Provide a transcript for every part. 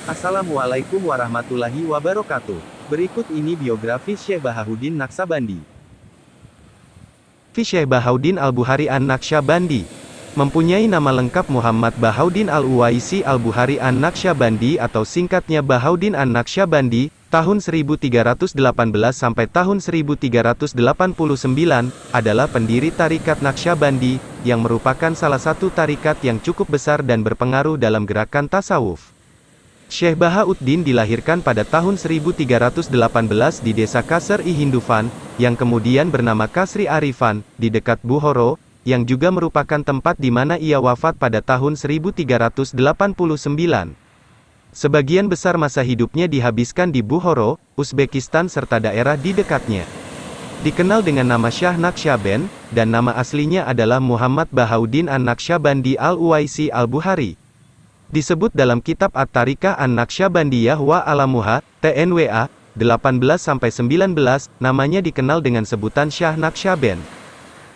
Assalamualaikum warahmatullahi wabarakatuh. Berikut ini biografi Syekh Bahaudin Naqsyabandi. Syekh Bahaudin Al-Bukhari An-Naqsyabandi mempunyai nama lengkap Muhammad Bahaudin Al-Uwaisi Al-Bukhari An-Naqsyabandi atau singkatnya Bahaudin An-Naqsyabandi, tahun 1318 sampai tahun 1389, adalah pendiri Tarikat Naqsyabandi, yang merupakan salah satu tarikat yang cukup besar dan berpengaruh dalam gerakan tasawuf. Syekh Bahauddin dilahirkan pada tahun 1318 di desa Kasr-i Hindufan, yang kemudian bernama Kasri Arifan, di dekat Bukhara, yang juga merupakan tempat di mana ia wafat pada tahun 1389. Sebagian besar masa hidupnya dihabiskan di Bukhara, Uzbekistan serta daerah di dekatnya. Dikenal dengan nama Syah Naqsyaband, dan nama aslinya adalah Muhammad Bahaudin An-Naqsyabandi Al-Uwaisi Al-Bukhari. Disebut dalam kitab At-Tariqah An-Naqsyabandiyah wa Alamuha, TNWA, 18-19, namanya dikenal dengan sebutan Syah Naqsyaband.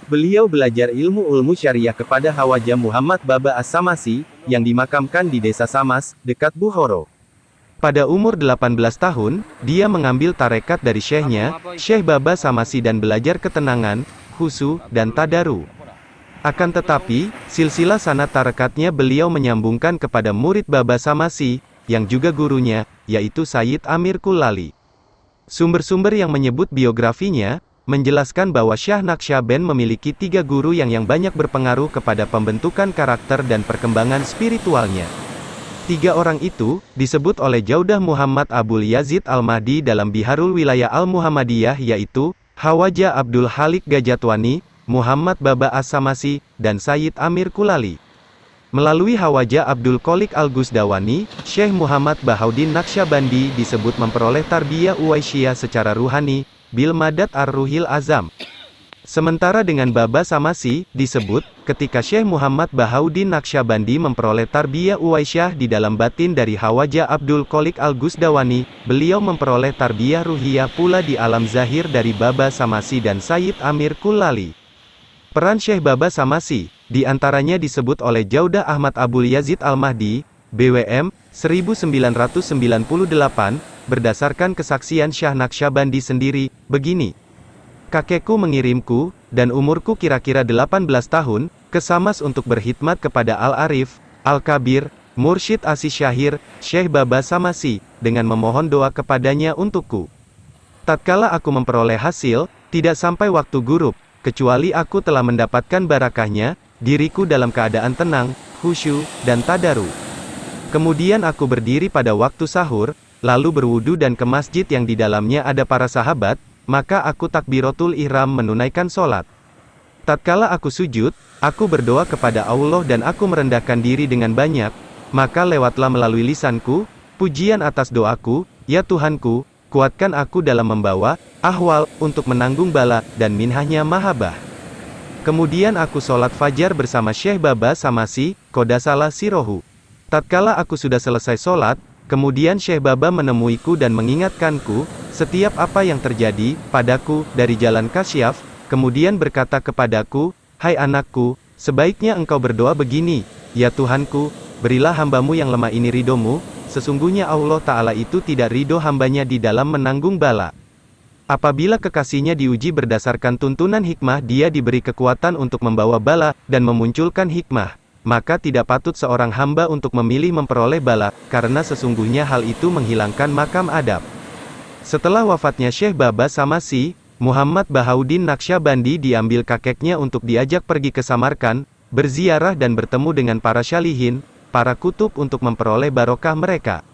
Beliau belajar ilmu syariah kepada Khawaja Muhammad Baba As-Samasi, yang dimakamkan di desa Samas, dekat Bukhara. Pada umur 18 tahun, dia mengambil tarekat dari syekhnya, Syekh Baba Samasi dan belajar ketenangan, khusu, dan tadaru. Akan tetapi, silsilah sanad tarekatnya beliau menyambungkan kepada murid Baba Samasi, yang juga gurunya, yaitu Sayyid Amir Kullali. Sumber-sumber yang menyebut biografinya, menjelaskan bahwa Syah Naqsyaband memiliki 3 guru yang banyak berpengaruh kepada pembentukan karakter dan perkembangan spiritualnya. 3 orang itu, disebut oleh Jaudah Muhammad Abul Yazid Al-Mahdi dalam Biharul Wilayah Al-Muhammadiyah, yaitu Khawaja Abdul Halik Gajatwani, Muhammad Baba As-Samasi, dan Sayyid Amir Kullali. Melalui Khawaja Abdul Qolik Al-Gusdawani, Syekh Muhammad Bahaudin Naqsyabandi disebut memperoleh tarbiyah Uwaisyiyah secara ruhani, bil madad ar-ruhil azam. Sementara dengan Baba Samasi, disebut, ketika Syekh Muhammad Bahaudin Naqsyabandi memperoleh tarbiyah Uwaisyiyah di dalam batin dari Khawaja Abdul Qolik Al-Gusdawani, beliau memperoleh tarbiyah ruhiyah pula di alam zahir dari Baba Samasi dan Sayyid Amir Kullali. Peran Syekh Baba Samasi, diantaranya disebut oleh Jaudah Ahmad Abul Yazid Al-Mahdi, BWM, 1998, berdasarkan kesaksian Syah Naqsyabandi sendiri, begini. Kakekku mengirimku, dan umurku kira-kira 18 tahun, ke Samas untuk berkhidmat kepada Al-Arif, Al-Kabir, Mursyid As-Syahir, Syekh Baba Samasi, dengan memohon doa kepadanya untukku. Tatkala aku memperoleh hasil, tidak sampai waktu gurub, kecuali aku telah mendapatkan barakahnya, diriku dalam keadaan tenang, khusyuk, dan tadaru. Kemudian aku berdiri pada waktu sahur, lalu berwudu dan ke masjid yang di dalamnya ada para sahabat, maka aku takbiratul ihram menunaikan sholat. Tatkala aku sujud, aku berdoa kepada Allah dan aku merendahkan diri dengan banyak, maka lewatlah melalui lisanku, pujian atas doaku, ya Tuhanku, kuatkan aku dalam membawa ahwal, untuk menanggung bala, dan minhahnya mahabah. Kemudian aku sholat fajar bersama Syekh Baba Samasi, Qodasalah Sirohu. Tatkala aku sudah selesai sholat, kemudian Syekh Baba menemuiku dan mengingatkanku, setiap apa yang terjadi, padaku, dari jalan kasyaf, kemudian berkata kepadaku, hai anakku, sebaiknya engkau berdoa begini, ya Tuhanku, berilah hambamu yang lemah ini ridomu, sesungguhnya Allah Ta'ala itu tidak ridho hambanya di dalam menanggung bala. Apabila kekasihnya diuji berdasarkan tuntunan hikmah, dia diberi kekuatan untuk membawa bala, dan memunculkan hikmah. Maka tidak patut seorang hamba untuk memilih memperoleh bala, karena sesungguhnya hal itu menghilangkan makam adab. Setelah wafatnya Syekh Baba Samasi, Muhammad Bahaudin Naqsyabandi diambil kakeknya untuk diajak pergi ke Samarkand, berziarah dan bertemu dengan para syalihin, para kutub untuk memperoleh barokah mereka.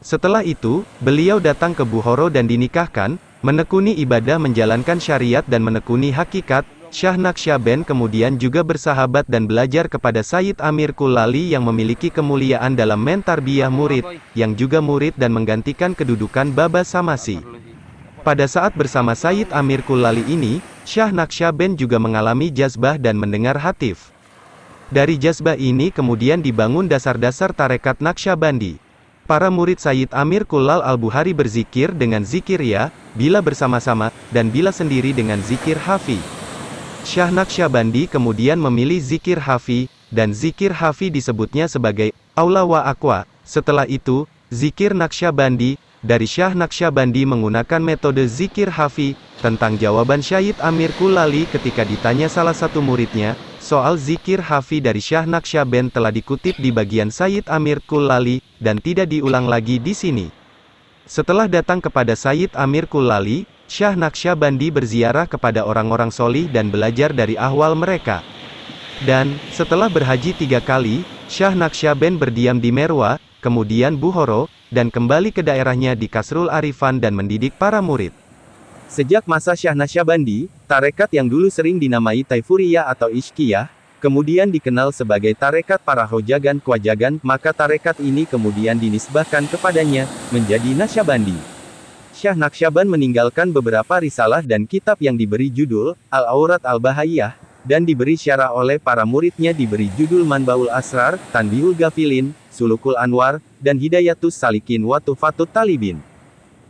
Setelah itu, beliau datang ke Bukhara dan dinikahkan, menekuni ibadah menjalankan syariat dan menekuni hakikat. Syah Naqsyaband kemudian juga bersahabat dan belajar kepada Sayyid Amir Kullali yang memiliki kemuliaan dalam mentarbiyah murid, yang juga murid dan menggantikan kedudukan Baba Samasi. Pada saat bersama Sayyid Amir Kullali ini, Syah Naqsyaband juga mengalami jazbah dan mendengar hatif. Dari jazbah ini kemudian dibangun dasar-dasar tarekat Naqsyabandi. Para murid Sayyid Amir Kullal Al-Bukhari berzikir dengan zikir ya, bila bersama-sama, dan bila sendiri dengan zikir hafi. Syah Naqsyabandi kemudian memilih zikir hafi, dan zikir hafi disebutnya sebagai aula wa aqwa. Setelah itu, Zikir Naqsyabandi, dari Syah Naqsyabandi menggunakan metode zikir hafi, tentang jawaban Syahid Amir Kullali ketika ditanya salah satu muridnya, soal zikir hafi dari Syah Naqsyaband telah dikutip di bagian Syahid Amir Kullali, dan tidak diulang lagi di sini. Setelah datang kepada Syahid Amir Kullali, Syah Naqsyabandi berziarah kepada orang-orang solih dan belajar dari ahwal mereka. Dan, setelah berhaji 3 kali, Syah Naqsyaband berdiam di Merwa, kemudian Bukhara, dan kembali ke daerahnya di Kasrul Arifan dan mendidik para murid. Sejak masa Syah Naqsyabandi, tarekat yang dulu sering dinamai Taifuriyah atau Ishqiyah, kemudian dikenal sebagai tarekat para Hojagan Khwajagan, maka tarekat ini kemudian dinisbahkan kepadanya, menjadi Naqsyabandi. Syah Naqsyaband meninggalkan beberapa risalah dan kitab yang diberi judul, Al-Aurat Al-Bahaiyah, dan diberi syarah oleh para muridnya diberi judul Manbaul Asrar, Tanbihul Ghafilin, Sulukul Anwar, dan Hidayatus Salikin wa Tuhfatut Talibin.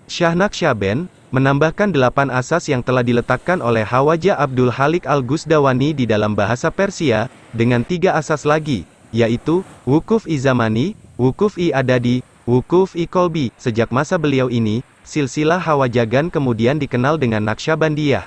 Syah Naqsyaband menambahkan 8 asas yang telah diletakkan oleh Khawaja Abdul Halik Al-Gusdawani di dalam bahasa Persia, dengan 3 asas lagi, yaitu, Wukuf I Zamani, Wukuf I Adadi, Wukuf I Kolbi. Sejak masa beliau ini, silsilah Khawajagan kemudian dikenal dengan Naqsyabandiyah.